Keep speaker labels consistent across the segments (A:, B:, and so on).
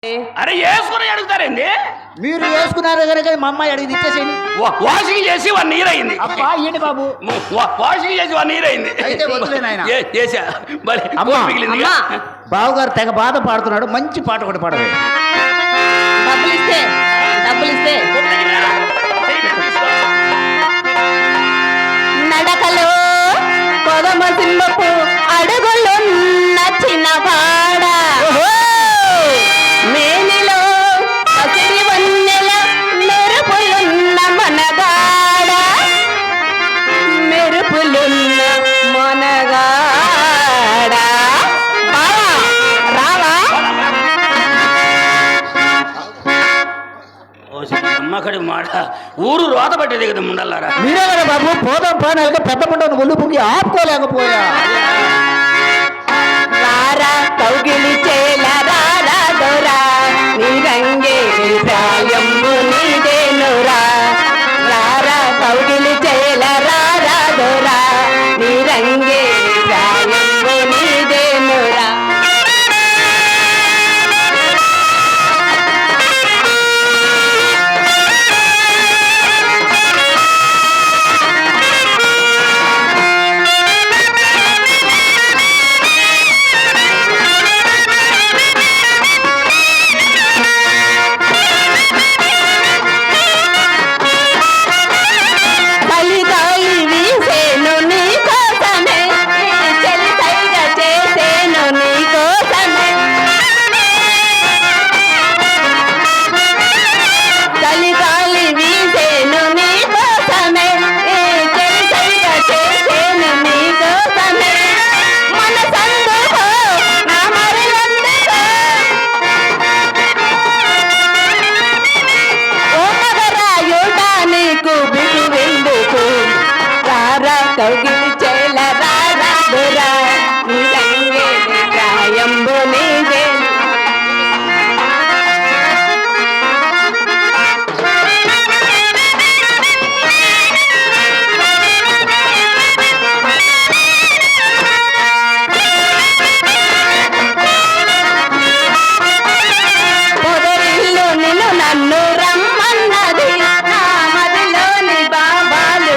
A: అరే వేసుకుని అడుగుతారండి.
B: మీరు వేసుకున్నారు కనుక మా అమ్మాయి అడిగి ఇచ్చేసేయండి.
A: వాషింగ్ చేసి 1 year అయింది.
B: అబ్బా ఏంటి బాబు,
A: వాషింగ్ చేసి 1 year అయింది.
B: అయితే వద్దులే నాయనా.
A: చేసా మరి మిగిలింది.
B: బావగారు తెగ బాధ పాడుతున్నాడు, మంచి పాట ఒకటి పాడవే.
C: డబ్బులు ఇస్తే నడకలో కొదమ సింహపు అడుగులున్న చిన్నవాడ, మేనిలో పసిడి వన్నెల మెరుపులున్న మనగాడ, మెరుపులున్న మనగాడ. రావా
A: అమ్మకడి మాట ఊరు రోత పట్టేది కదా ముండల్లారా.
B: మీరే కదా బాబు పోదాం ప్రాణాలుగా పెద్ద పంటను ఒళ్ళు పొంగి ఆపుకోలేకపోయా.
C: రారా కౌగిలి చేల రారా దొరా, నీ రంగే ప్రాయంబు నీదేనురా. రారా కౌగిలి చేల రారా దొరా, నీ రంగే ప్రాయంబు నీదేనురా. కౌగిలి చేల రారా దొరా, నీ రంగే ప్రాయంబు నీదే. పొదరిల్లు నిన్ను నన్ను రమ్మన్నది, నా మదిలోని బాబాలు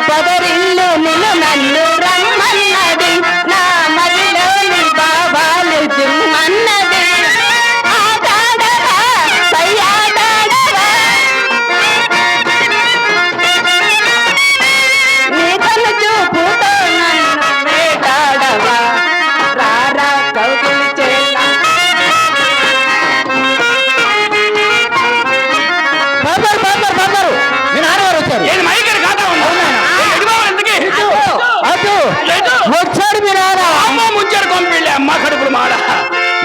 C: పొదరిల్లు నిన్ను నన్ను రమ్మన్నది, నా మదిలోని బాబాలు జుమ్మన్నది. ఆటాడరా సయ్యాటాడరా, నీ కన్ను చూపుతో నన్ను వేటాడవా. రారా కౌగిలి చేల.
B: బాబారు బాబారు బాబారు, మీ నాన్నగారు వచ్చారు.
A: ఏది మైకడి కాదా ఉన్నా
B: అటు వచ్చాడు మీ నాన్న.
A: అమ్మ ముంచారు కొంపిళ్ళే అమ్మ కడుపులు మాడ,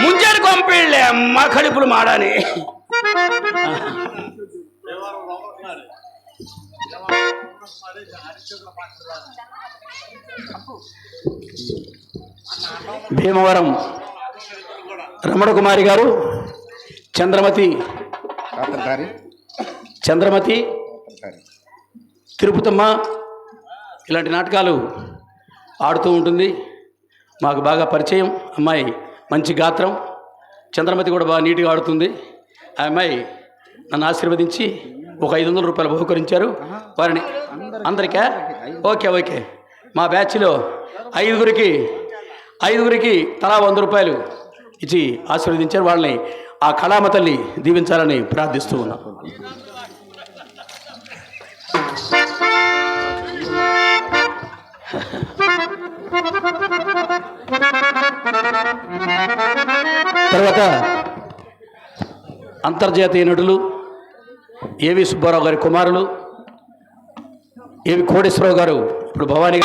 A: ముంచారు కొంపిళ్ళే అమ్మ కడుపులు మాడని. భీమవరం రమణకుమారి గారు, చంద్రమతి, తిరుపతమ్మ ఇలాంటి నాటకాలు ఆడుతూ ఉంటుంది. మాకు బాగా పరిచయం. అమ్మాయి మంచి గాత్రం, చంద్రమతి కూడా బాగా నీట్గా ఆడుతుంది. ఆ అమ్మాయి నన్ను ఆశీర్వదించి ఒక 500 రూపాయలు బహుకరించారు. వారిని అందరికా ఓకే మా బ్యాచ్లో ఐదుగురికి తలా 100 రూపాయలు ఇచ్చి ఆశీర్వదించారు. వాళ్ళని ఆ కళామ తల్లి దీవించాలని ప్రార్థిస్తూ ఉన్నాం. తర్వాత అంతర్జాతీయ నటులు ఏవి సుబ్బారావు గారి కుమారులు ఏవి కోటేశ్వరరావు గారు ఇప్పుడు భవానీ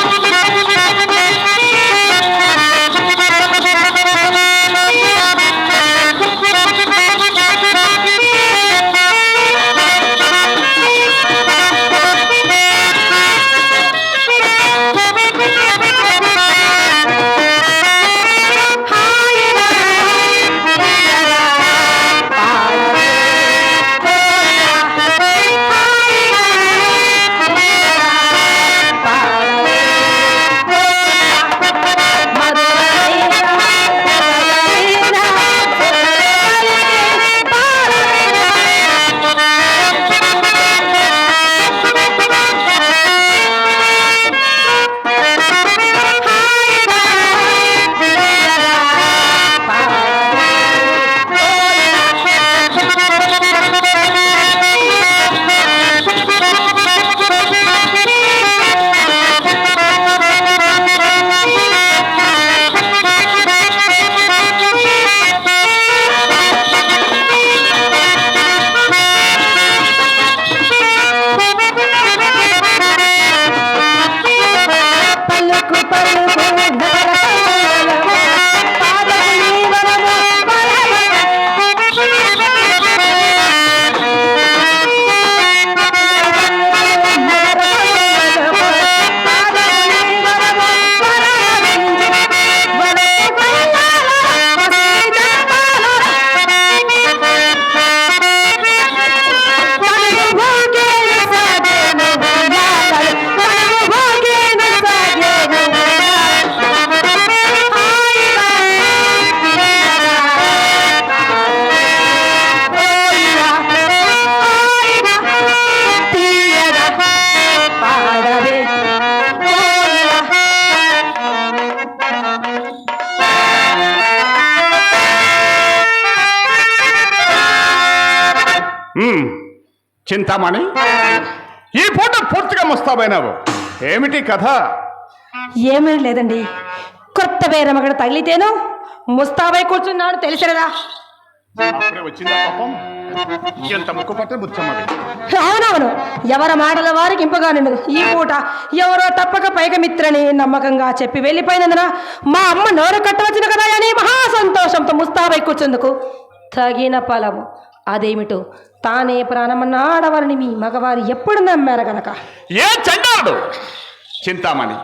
D: చింతామణి, ఈ పూట పూర్తిగా ముస్తాబైనావు. ఏమిటి కథ?
C: ఏమీ లేదండి, కొత్త వేరమగడ తగిలితేను ముస్తాబై కూర్చున్నాడు తెలిసిరదా.
D: అప్పుడే వచ్చిందా పాపం? ఎంత ముక్కు పట్టే ముచ్చమ్మది.
C: అవునవును, ఎవరి మాటల వారికి ఇంపగా నిండు. ఈ పూట ఎవరో తప్పక పైకమిత్రని నమ్మకంగా చెప్పి వెళ్ళిపోయినందున మా అమ్మ నోరు కట్టవచ్చిన కదా అని మహా సంతోషంతో ముస్తాబై కూర్చుందుకు తగిన ఫలము అదేమిటో తానే ప్రాణమన్న ఆడవారిని మీ మగవారు ఎప్పుడు నమ్మారు గనక.
D: ఏ చండాడు చింతామణి,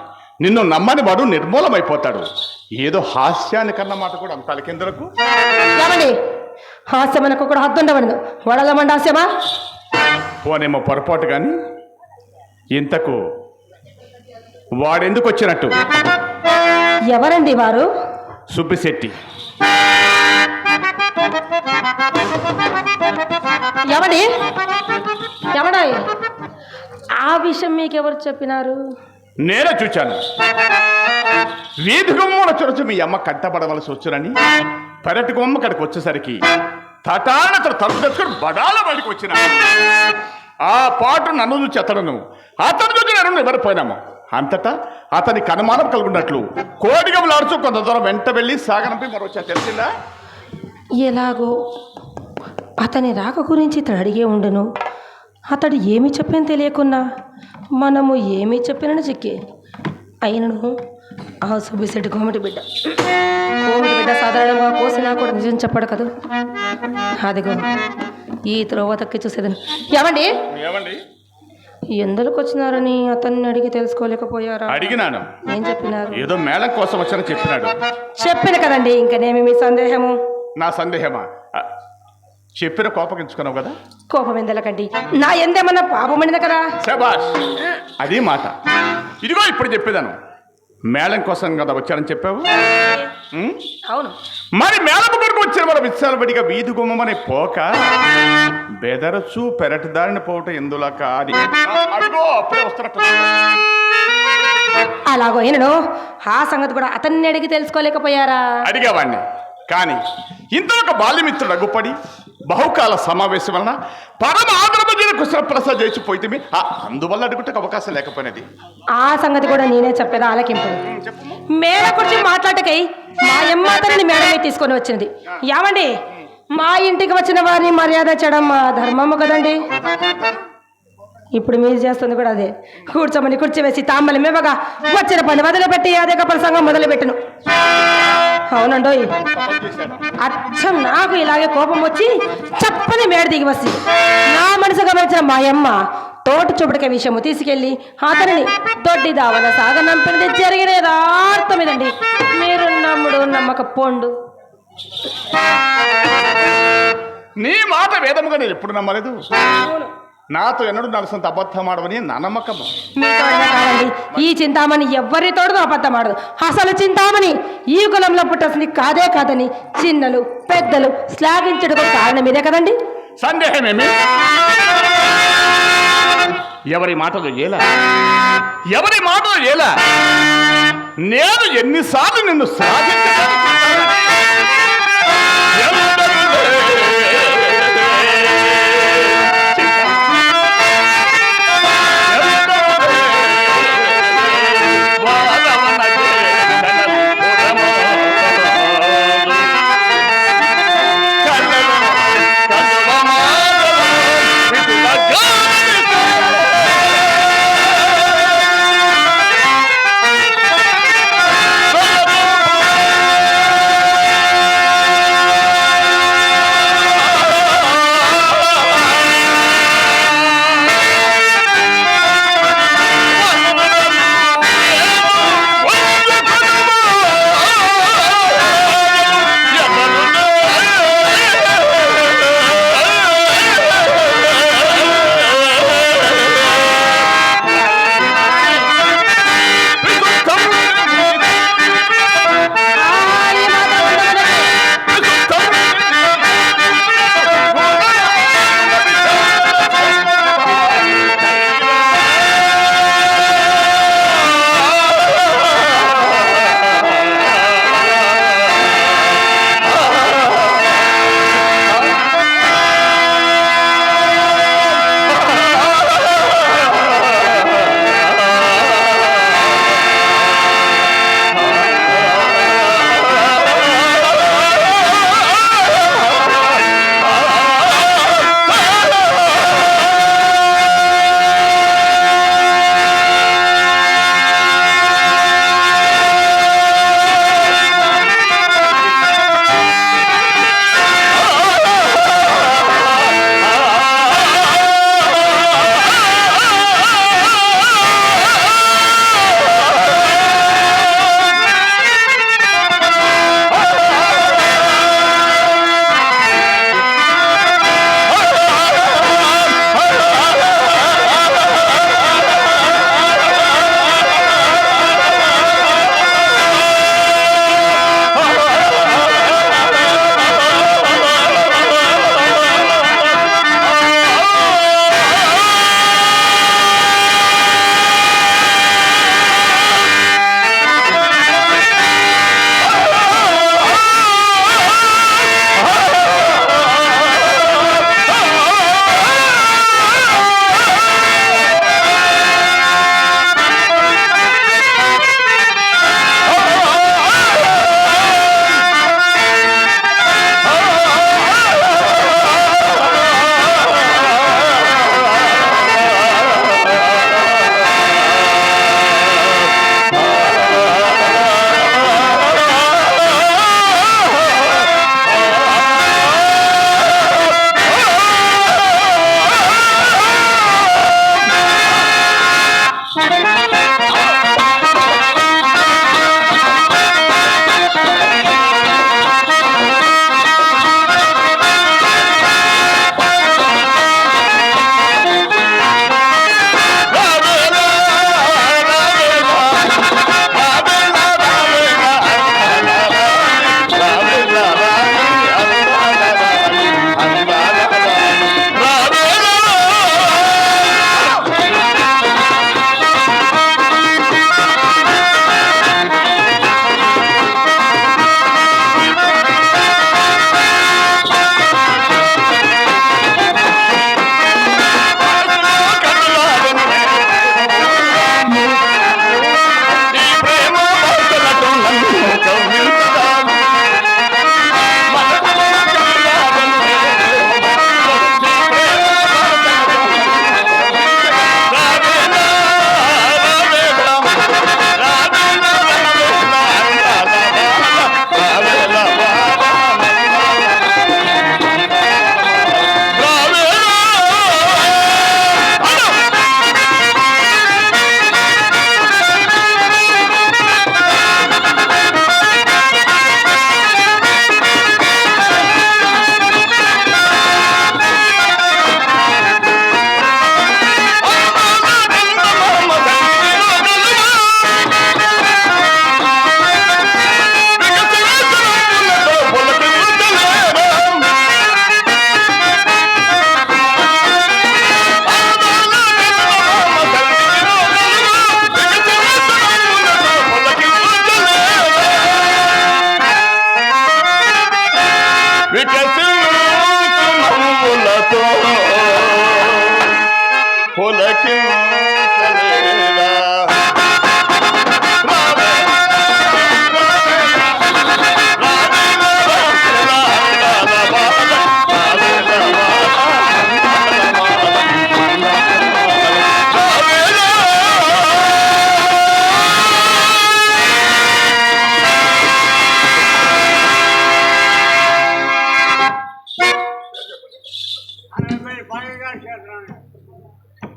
D: నిన్ను నమ్మని వాడు నిర్మూలమైపోతాడు. ఏదో హాస్యానికన్న మాట కూడా అంత తలకిందులకు.
C: ఏమండి, హాస్యమనకు కూడా హద్దుండవను. వడలమండి హాస్యమా?
D: పోనేమో పొరపాటు కానీ ఇంతకు వాడెందుకు వచ్చినట్టు?
C: ఎవరండి వారు?
D: సుబ్బిశెట్టి.
C: ఎవడి ఎవడాయి? ఆ విషయం మీకెవరు చెప్పినారు?
D: నేనే చూచాను. వీధి గుమ్మల చురచు మీ అమ్మ కంటపడవలసి వచ్చునని పెరటి గుమ్మ కడికి వచ్చేసరికి తటాన తలుపు తెచ్చుకొని బడాల బయటకు వచ్చిన ఆ పాటు నన్ను చూచి అతడును, అతను చూచి నన్ను నిబడిపోయినాము. అంతటా అతని కనుమానం కలుగున్నట్లు కోడిగములాడుచు కొంత దూరం వెంట వెళ్ళి సాగనంపి మరొచ్చా. తెలిసిందా?
C: ఎలాగో అతని రాక గురించి ఇతడు అడిగే ఉండును. అతడు ఏమి చెప్పని తెలియకున్నా మనము ఏమి చెప్పినని చిక్కి అయినను ఆ సుబ్బిశెట్టి కోమటి బిడ్డ సాధారణంగా కోసినా కూడా నిజం చెప్పడు కదా. అదిగో ఈ త్రోవతక్కి చూసేదని. ఏమండి
D: ఏమండి
C: ఎందుకు వచ్చినారని అతన్ని అడిగి తెలుసుకోలేకపోయారా?
D: అడిగినాను.
C: ఏం చెప్పినారు?
D: ఏదో మేళం కోసం వచ్చారని చెప్పినాడు.
C: చెప్పిన కదండి, ఇంకనేమి మీ సందేహము?
D: నా సందేహమా? చెప్పిన కోపగించుకున్నావు కదా.
C: కోపం ఎందుకండి? నా ఎందేమన్నా పాపమనింది కదా.
D: శబాష్, అది మాట. ఇదిగో ఇప్పుడు చెప్పేదాను, మేళం కోసం కదా వచ్చారని చెప్పావు.
C: అవును,
D: మరి మేళం కొరకు వచ్చిన మన విశాలపడిగా వీధి గుమ్మని పోక బెదరచు పెరటి దారిని పోవటం ఎందులా కాది. అదిగో అప్పుడే వస్తున్నట్టు.
C: అలాగో ఏనను ఆ సంగతి కూడా అతన్ని అడిగి తెలుసుకోలేకపోయారా?
D: అడిగేవాడిని కానీ ఇంతలో ఒక బాల్యమిత్రుడు అగ్గుపడి బహుకాల సమావేశం వలన పరమ ఆదరణ కుశల ప్రసాద్ చేసిపోతే అందువల్ల అడుగుటకు అవకాశం లేకపోయినది.
C: ఆ సంగతి కూడా నేనే చెప్పేదా ఆలకింపు. మేడ గురించి మాట్లాడకై మా అమ్మాతని మేడమే తీసుకొని వచ్చింది. ఏమండి, మా ఇంటికి వచ్చిన వారిని మర్యాద చేయడం మా ధర్మము కదండి. ఇప్పుడు మీరు చేస్తుంది కూడా అదే. కూర్చోమని కుర్చీ వేసి తామ్మలు మేవగా వచ్చిన పని వదిలిపెట్టి అదే ప్రసంగం మొదలుపెట్టును. అవునండో, అచ్చం నాకు ఇలాగే కోపం వచ్చి చెప్పని మేడ దిగి వచ్చి నా మనసు గమనించిన మా అమ్మ తోట చూపుడికే విషయము తీసుకెళ్లి అతనిని దొడ్డి దావన సాగనంపినది జరిగిన యథార్థం ఇదండి. మీరు నమ్ముడు నమ్మకపోండు.
D: నీ మాట వేదముగా నేను ఎప్పుడు నమ్మలేదు. నాతో ఎన్నడూ నలసంత అబద్ధం ఆడవని నా నమ్మకము.
C: ఈ చింతామణి ఎవరితోడు అబద్ధం ఆడదు. అసలు చింతామణి ఈ కులంలో పుట్టాల్సింది కాదే కాదని చిన్నలు పెద్దలు శ్లాఘించడానికి కారణం ఇదే కదండి.
D: సందేహమేమి? ఎవరి మాటలు ఏలా నేను ఎన్నిసార్లు నిన్ను సాధించాను. వికసించునవ్వులతో పులకించలేదా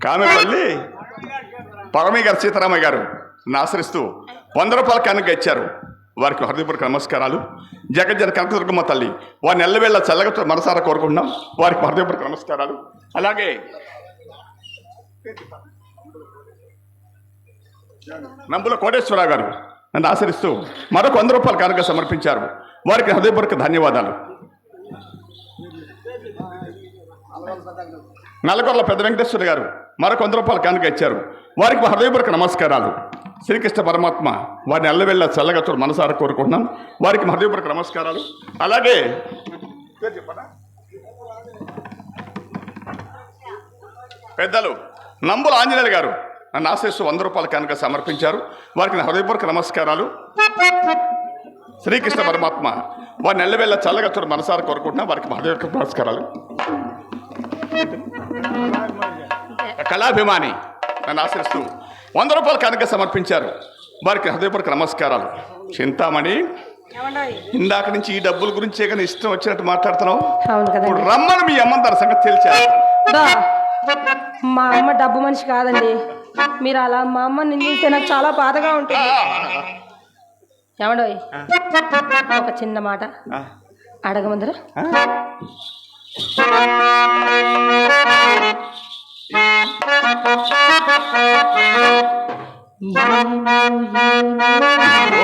D: కామెపల్లి పరమయ్య గారు సీతారామయ్య గారు ఆశ్రయిస్తూ 100 రూపాయల కానుక ఇచ్చారు. వారికి హృదయపూర్వక నమస్కారాలు. జగజ్జన కనకదుర్గమ్మ తల్లి వారిని ఎల్లవేళ చల్లగా మనసారా కోరుకుంటున్నాం. వారికి హృదయపూర్వక నమస్కారాలు. అలాగే నంబుల కోటేశ్వరరావు గారు నన్ను ఆశ్రయిస్తూ మరొక 100 రూపాయల కానుక సమర్పించారు. వారికి హృదయపూర్వక ధన్యవాదాలు. నల్లగొర్ల పెద్ద వెంకటేశ్వర గారు మరొక 100 రూపాయల కానుక ఇచ్చారు. వారికి మా హృదయపూర్వక నమస్కారాలు. శ్రీకృష్ణ పరమాత్మ వారిని ఎల్లవెళ్ళ చల్లగా మనసారా కోరుకుంటున్నాం. వారికి మా హృదయపూర్వక నమస్కారాలు. అలాగే పెద్దలు నంబుల ఆంజనేయులు గారు నన్ను ఆశిస్తూ 100 రూపాయల కానుక సమర్పించారు. వారికి నా హృదయపూర్వక నమస్కారాలు. శ్రీకృష్ణ పరమాత్మ వారిని ఎల్లవెళ్ళ చల్లగా మనసారా కోరుకుంటున్నాం. వారికి మా హృదయపూర్వక నమస్కారాలు. కళాభిమాని నన్ను ఆశ్రయిస్తూ 100 రూపాయల కానుక సమర్పించారు. వారికి హృదయపూర్వక నమస్కారాలు. చింతామణి, ఇందాక నుంచి ఈ డబ్బుల గురించే కానీ ఇష్టం వచ్చినట్టు మాట్లాడుతున్నావు. ఇప్పుడు రమ్మని మీ అమ్మ దాని సంగతి తెలిచారు.
C: మా అమ్మ డబ్బు మనిషి కాదండి. మీరు అలా మా అమ్మ నిందిస్తే నాకు చాలా బాధగా ఉంటుంది. ఏమండోయ్, ఒక చిన్న మాట అడగమందరా?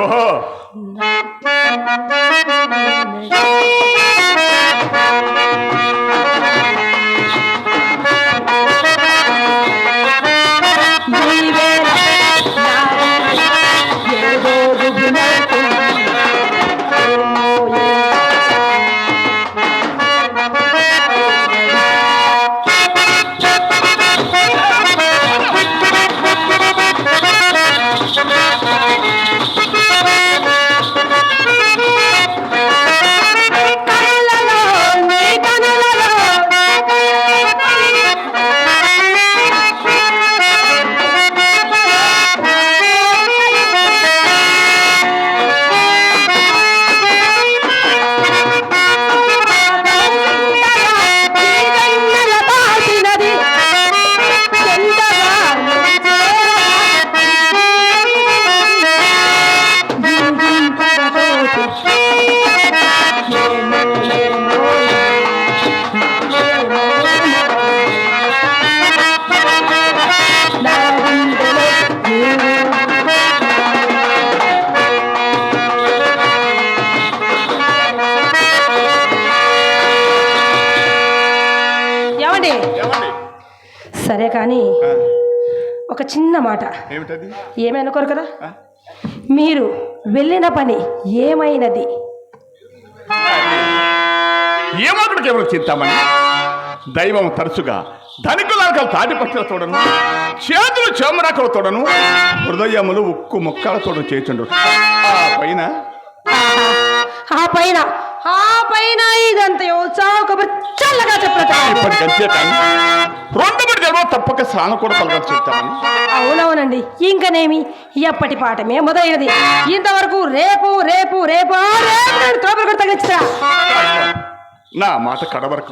D: ఓహో,
C: సరే కానీ ఒక చిన్న మాట.
D: ఏమిటది?
C: ఏమనుకోరు కదా, మీరు వెళ్ళిన పని ఏమైనది?
D: ఏమొకటికి ఎవరు చింతామని దైవం తరచుగా ధనికులాకలు తాటిపక్షలతోడను, చేతులు చెమరాకలతోడను, హృదయములు ఉక్కు ముక్కలతోడు చేతుండు.
C: ఆ పైన ఇదంతయో చావుకబరి చల్లగా చెప్పలేదు.
D: ఇప్పటికంతే కానీ 2 జన్మలు తప్పక స్నానం కూడా పలకలు చెప్తామని.
C: అవునవునండి, ఇంకనేమి ఎప్పటి పాఠమే మొదలైనది. ఇంతవరకు రేపు రేపు రేపు తగ్గించా.
D: నా మాట కడవరకు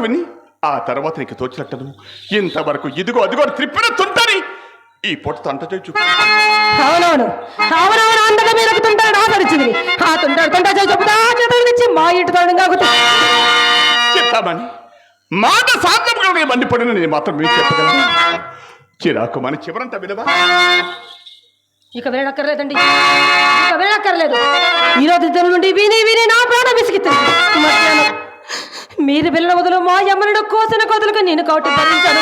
D: విని ఆ తర్వాత నీకు తోచినట్టను ఇంతవరకు ఇదిగో అదిగో త్రిప్పిన తుంటని ఈ పొట్ట తంట చూ.
C: అవునవును అంతగా మీరు తుంటాడు ఆదరించింది. ఆ తుంటాడు తుంటా చెప్పుదా చేతులనిచ్చి మా ఇంటి తోడుగా
D: చెప్తామని మాట సాధ్యం మండిపడిన నేను మాత్రం మీరు చెప్పగలను. చిరాకు మన చివరంతా వినవా?
C: ఇక వెళ్ళక్కర్లేదండి, ఇక వెళ్ళక్కర్లేదు. ఈరోజు ఇద్దరు నుండి విని నా ప్రాణం విసిగిస్తుంది. మీరు వెళ్ళిన వదులు మా అమ్మనుడు కోసిన కోతలకు నేను కాబట్టి భరించాను.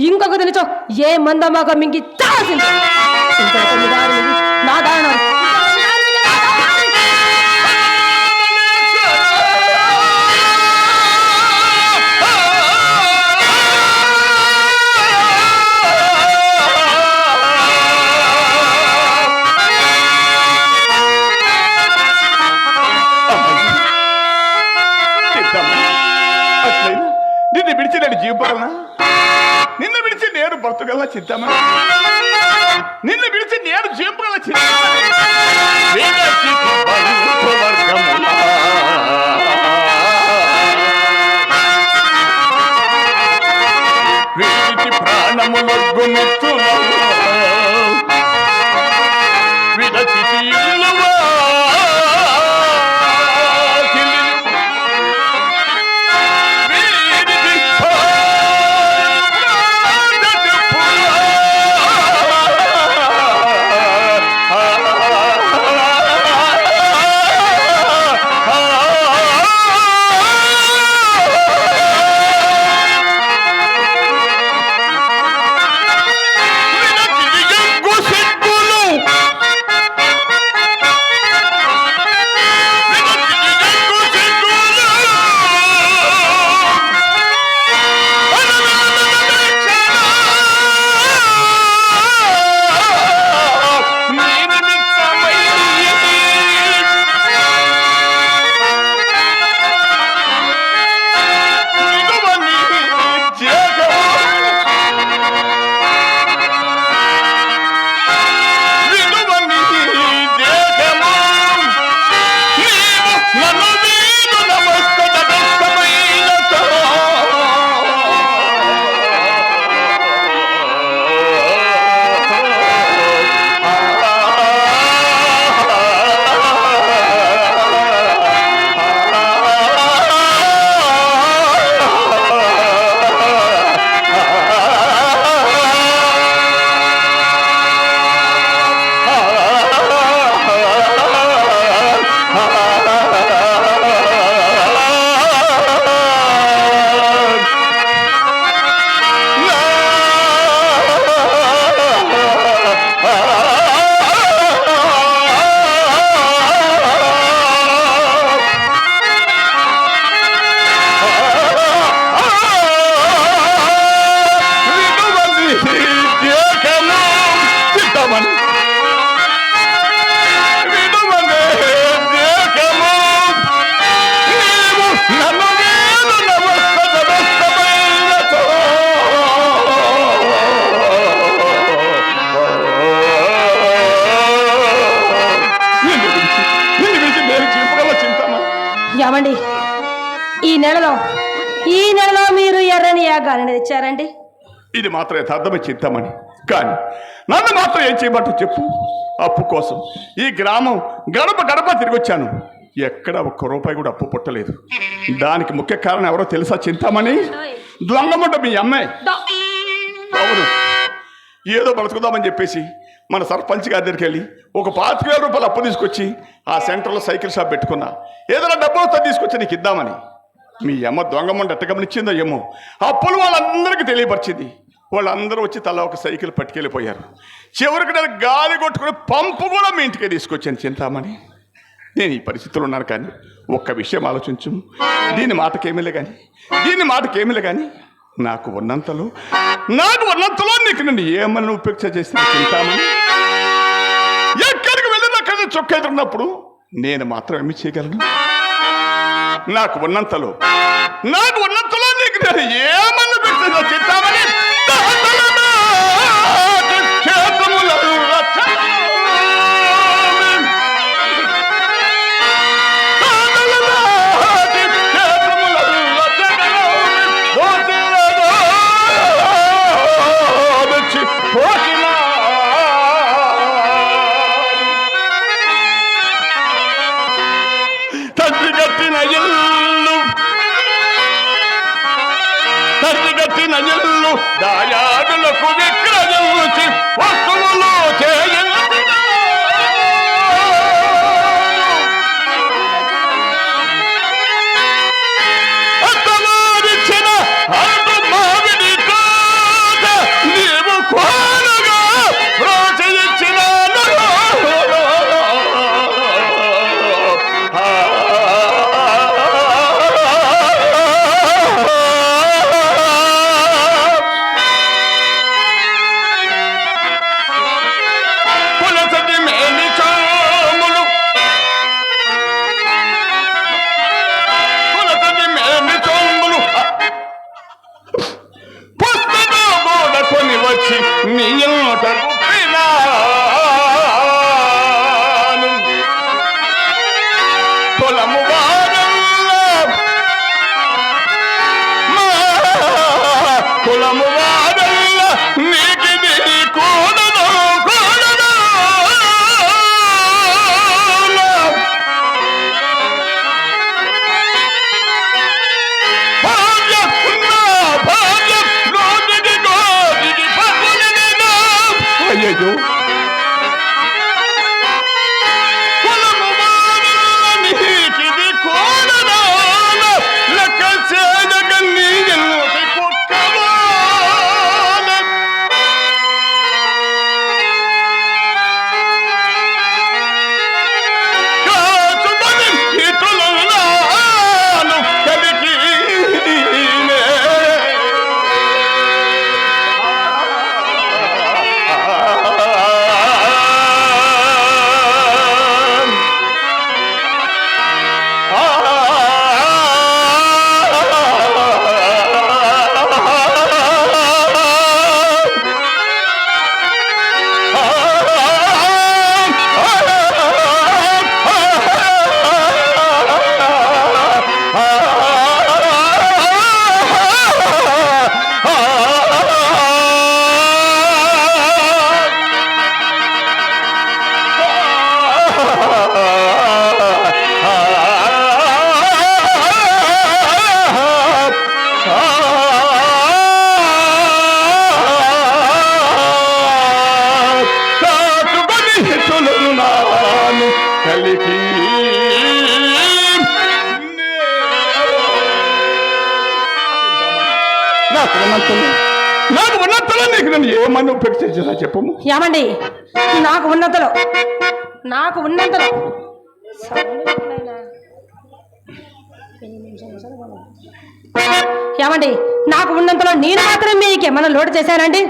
C: ఇంకొక తినచో ఏ మందమాగా మింగి చాల్సింది. నా దారుణం
D: జీవపడనా? నిన్ను విడిచి నేను బ్రతుకల్లా చిద్దామని, నిన్ను విడిచి నేను జీవపగల విడిచి ప్రాణములొగ్గునిచ్చు విడచి ఇల్లువా
C: ఏమండి, ఈ నెలలో మీరు ఎర్రని యాగాన్ని తెచ్చారండి.
D: ఇది మాత్రం యథార్థమే చింతామణి. కానీ నన్ను మాత్రం ఏం చేయమంటూ చెప్పు. అప్పు కోసం ఈ గ్రామం గడప గడప తిరిగొచ్చాను. ఎక్కడ ఒక్క రూపాయి కూడా అప్పు పుట్టలేదు. దానికి ముఖ్య కారణం ఎవరో తెలుసా చింతామణి? దొంగముండ మీ అమ్మాయి. అవును, ఏదో బ్రతుకుదామని చెప్పేసి మన సర్పంచ్ గారి దగ్గరికి వెళ్ళి ఒక 25,000 రూపాయలు అప్పు తీసుకొచ్చి ఆ సెంటర్లో సైకిల్ షాప్ పెట్టుకున్నా. ఏదైనా డబ్బు వస్తే తీసుకొచ్చి నీకు ఇద్దామని. మీ అమ్మ దొంగముండ ఎట్ట గమనిచ్చిందో ఏమో, అప్పులు వాళ్ళందరికీ తెలియపరిచింది. వాళ్ళందరూ వచ్చి తల ఒక సైకిల్ పట్టుకెళ్ళిపోయారు. చివరికి నేను గాలి కొట్టుకుని పంపు కూడా మీ ఇంటికే తీసుకొచ్చాను చింతామణి. నేను ఈ పరిస్థితులు ఉన్నాను. కానీ ఒక్క విషయం ఆలోచించు. దీని మాటకేమిలే కానీ నాకు ఉన్నంతలో నీకు నన్ను ఏమన్నా ఉపేక్ష చేసిన చింతామణి. ఎక్కడికి వెళ్ళినా అక్కడ చొక్క ఎదురున్నప్పుడు నేను మాత్రం ఏమి చేయగలను? నాకు ఉన్నంతలో నీకు నేను ఏమన్నా పెట్టిన చింతామణి. దాయాదులకు విక్రయించి వస్తువులు చేయించిన అత్తవారిచ్చిన అటు మావిడి తోట నీవు కోరగా ప్రోత్సహించిన పలికి నాకు ఉన్నంతలో నీకు నేను ఏమని ఉపేక్షించినా చెప్పము.
C: ఏమండి నాకు ఉన్నంతలో ఏమండి నాకు ఉన్నంతలో నేను మాత్రం మీకు ఏమన్నా లోటు చేశానండి?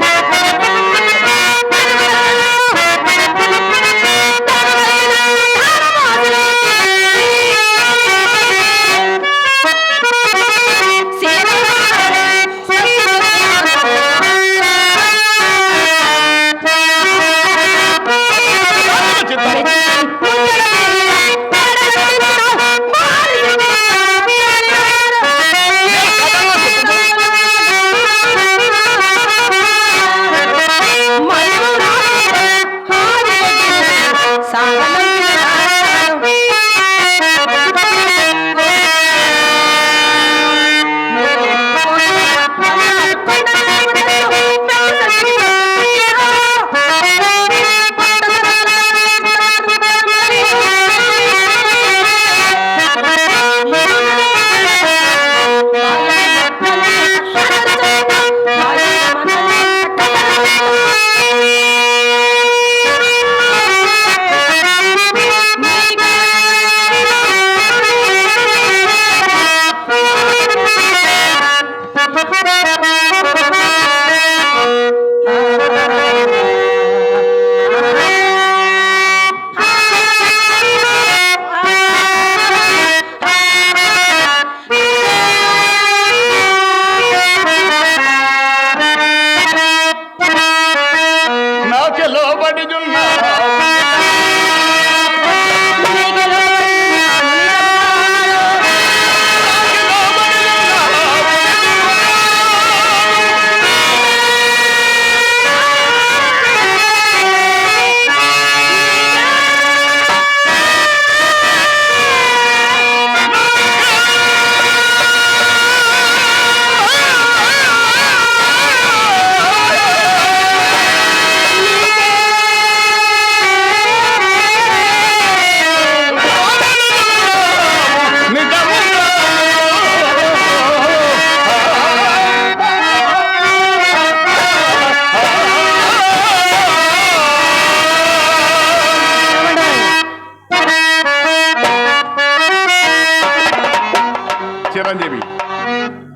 D: చిరంజీవి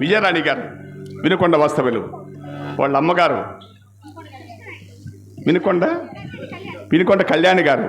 D: విజయరాణి గారు, వినుకొండ వాస్తవ్యులు, వాళ్ళ అమ్మగారు వినుకొండ కళ్యాణి గారు,